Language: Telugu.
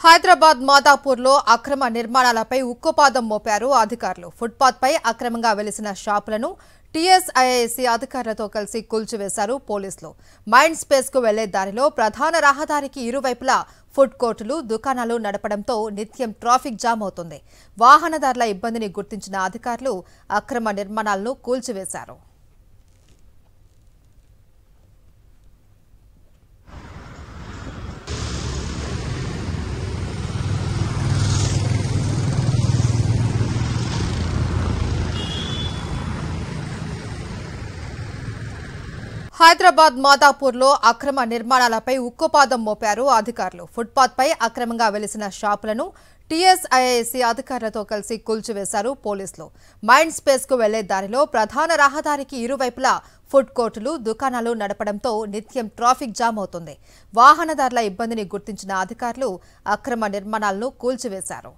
హైదరాబాద్ మాదాపూర్లో అక్రమ నిర్మాణాలపై ఉక్కుపాదం మోపారు అధికారులు. ఫుట్పాత్ పై అక్రమంగా వెలిసిన షాపులను టీఎస్ఐఐసి అధికారులతో కలిసి కూల్చివేశారు పోలీసులు. మైండ్ స్పేస్ కు వెళ్లే దారిలో ప్రధాన రహదారికి ఇరువైపులా ఫుడ్ కోర్టులు, దుకాణాలు నడపడంతో నిత్యం ట్రాఫిక్ జామ్ అవుతుంది. వాహనదారుల ఇబ్బందిని గుర్తించిన అధికారులు అక్రమ నిర్మాణాలను కూల్చివేశారు. హైదరాబాద్ మాదాపూర్లో అక్రమ నిర్మాణాలపై ఉక్కుపాదం మోపారు అధికారులు. ఫుట్పాత్ పై అక్రమంగా వెలిసిన షాపులను టీఎస్ఐఐసి అధికారులతో కలిసి కూల్చివేశారు పోలీసులు. మైండ్ స్పేస్ కు వెళ్లే దారిలో ప్రధాన రహదారికి ఇరువైపులా ఫుడ్ కోర్టులు, దుకాణాలు నడపడంతో నిత్యం ట్రాఫిక్ జామ్ అవుతుంది. వాహనదారుల ఇబ్బందిని గుర్తించిన అధికారులు అక్రమ నిర్మాణాలను కూల్చివేశారు.